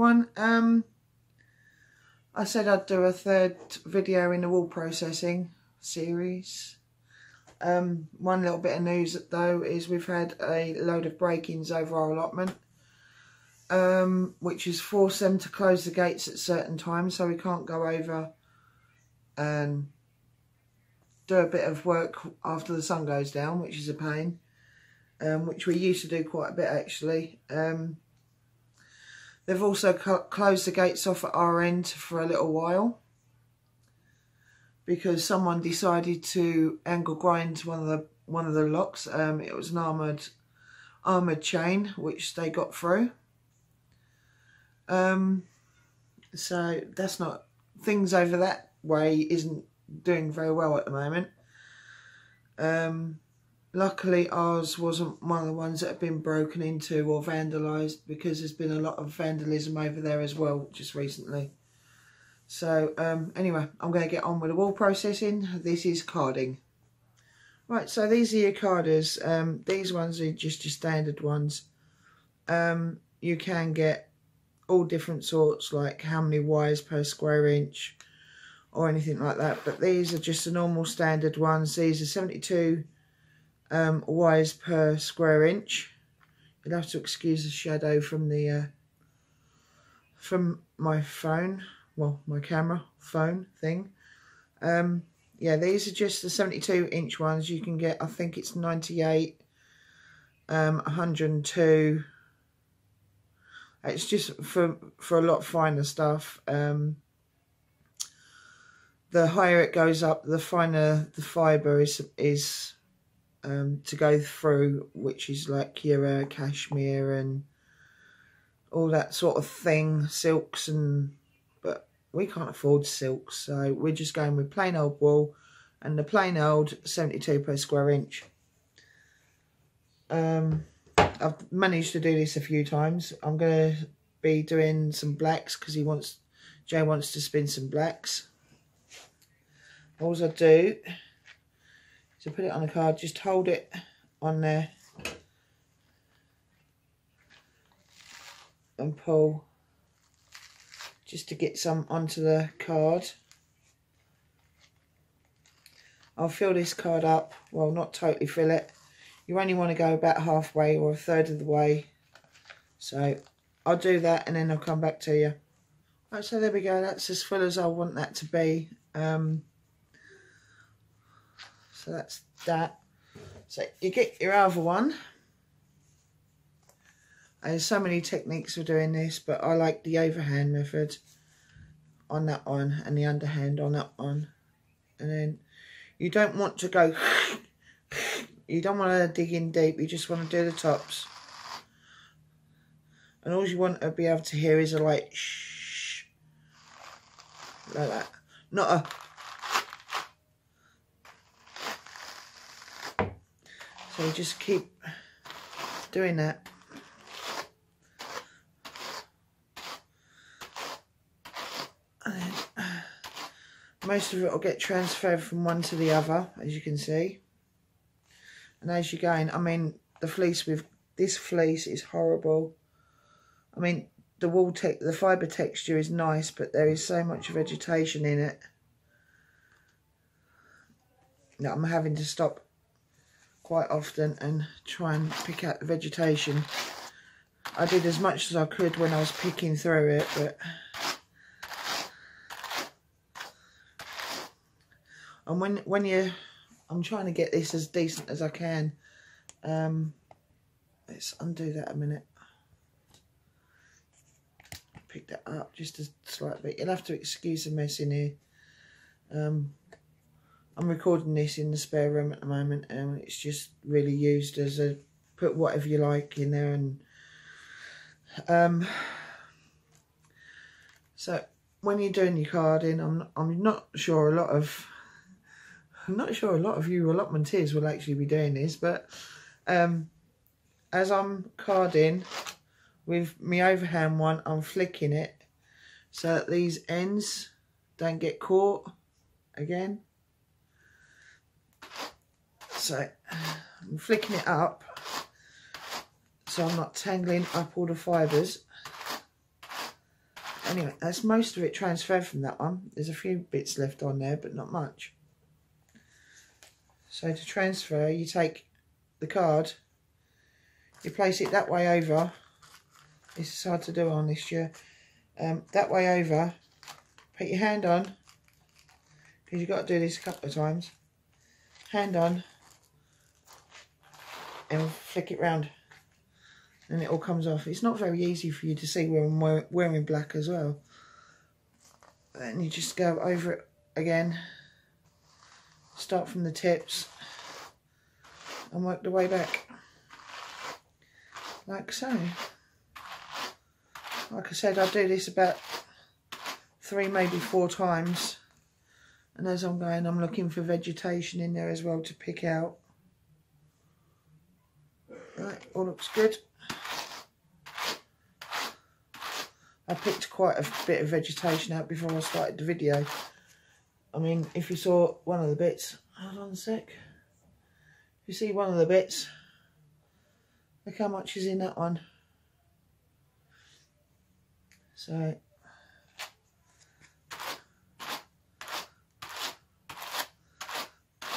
everyone. I said I'd do a third video in the wool processing series. One little bit of news though is we've had a load of break-ins over our allotment, which has forced them to close the gates at certain times, so we can't go over and do a bit of work after the sun goes down, which is a pain, which we used to do quite a bit actually. They've also closed the gates off at our end for a little while because someone decided to angle grind one of the locks. It was an armoured chain which they got through. So that's not, things over that way isn't doing very well at the moment. Luckily ours wasn't one of the ones that have been broken into or vandalised, because there's been a lot of vandalism over there as well just recently. So anyway, I'm going to get on with the wool processing. This is carding. Right, so these are your carders. These ones are just your standard ones. You can get all different sorts, like how many wires per square inch or anything like that, but these are just the normal standard ones. These are 72 wires per square inch. You'll have to excuse the shadow from the from my phone, well, my camera phone thing. Yeah, these are just the 72-inch ones. You can get, I think it's 98, 102. It's just for a lot finer stuff. The higher it goes up, the finer the fibre is to go through, which is like your cashmere and all that sort of thing, silks, but we can't afford silks, so we're just going with plain old wool and the plain old 72 per square inch. I've managed to do this a few times. I'm going to be doing some blacks because Jay wants to spin some blacks. All I do is I put it on a card, just hold it on there and pull just to get some onto the card. I'll fill this card up, well, not totally fill it. You only want to go about halfway or a third of the way. So I'll do that and then I'll come back to you. Right, so there we go, that's as full as I want that to be. So that's that. So you get your other one. There's so many techniques for doing this, but I like the overhand method on that one and the underhand on that one. And then you don't want to go, you don't want to dig in deep, you just want to do the tops. And all you want to be able to hear is a light shh, like that. Not a, so you just keep doing that. And then, most of it will get transferred from one to the other, as you can see. And as you're going, I mean, the fleece with this fleece is horrible. I mean, the fibre texture is nice, but there is so much vegetation in it that I'm having to stop quite often and try and pick out the vegetation. I did as much as I could when I was picking through it, but and when you, I'm trying to get this as decent as I can. Let's undo that a minute. Pick that up just a slight bit. You'll have to excuse the mess in here. I'm recording this in the spare room at the moment, and it's just really used as a, put whatever you like in there. And so when you're doing your carding, I'm not sure a lot of you allotmenteers will actually be doing this, but as I'm carding with my overhand one, I'm flicking it so that these ends don't get caught again. So I'm flicking it up so I'm not tangling up all the fibres. Anyway, that's most of it transferred from that one. There's a few bits left on there, but not much. So to transfer, you take the card, you place it that way over. It's hard to do on this year. That way over, put your hand on, because you've got to do this a couple of times. Hand on, and flick it round. And it all comes off. It's not very easy for you to see when I'm wearing black as well. Then you just go over it again. Start from the tips and work the way back. Like so. Like I said, I do this about 3, maybe 4 times. And as I'm going, I'm looking for vegetation in there as well to pick out. Right, all looks good. I picked quite a bit of vegetation out before I started the video. I mean, if you saw one of the bits, hold on a sec. If you see one of the bits, look how much is in that one. So,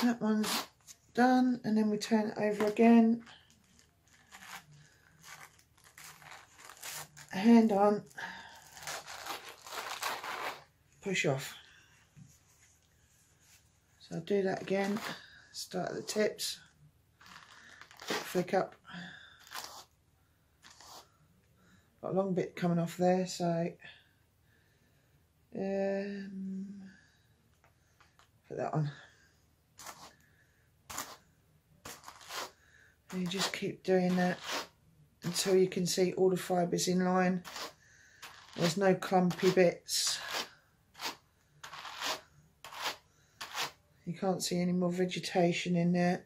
that one's done, and then we turn it over again. Hand on. Push off. So I'll do that again. Start at the tips, flick up. Got a long bit coming off there, so put that on. And you just keep doing that until you can see all the fibres in line. There's no clumpy bits. You can't see any more vegetation in there.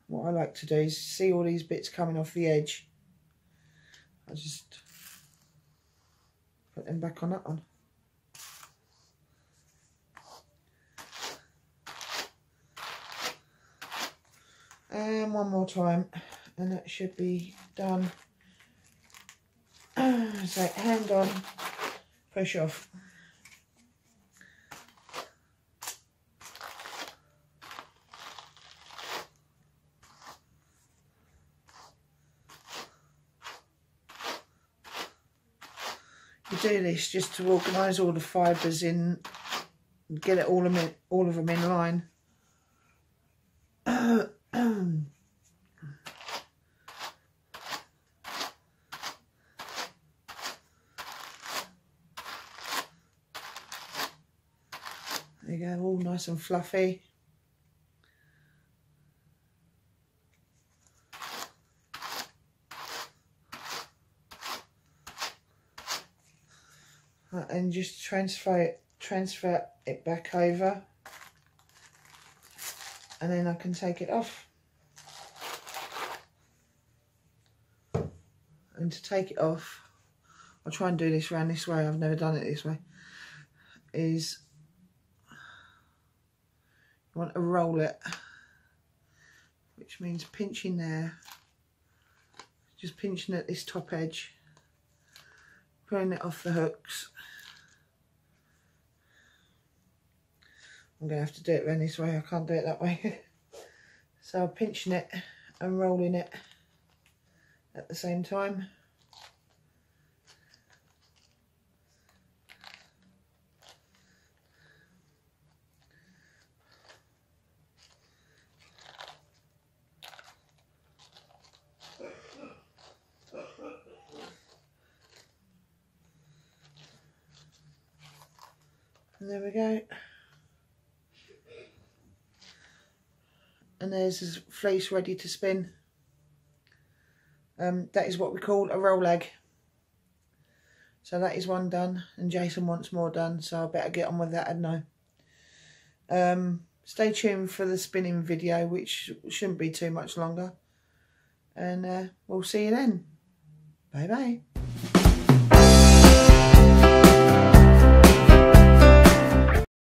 What I like to do is see all these bits coming off the edge. I just put them back on that one. And one more time, and that should be done. So hand on, push off. You do this just to organise all the fibres in, get it all of them in line. There you go, all nice and fluffy. And just transfer it back over, and then I can take it off. And to take it off, I'll try and do this around this way, I've never done it this way, is you want to roll it, which means pinching there, just pinching at this top edge, pulling it off the hooks. I'm going to have to do it around this way, I can't do it that way. So I'm pinching it and rolling it at the same time. And there we go. And there's his fleece ready to spin. That is what we call a roll egg. So that is one done, and Jason wants more done, so I better get on with that, hadn't I? Stay tuned for the spinning video, which shouldn't be too much longer. And we'll see you then. Bye bye.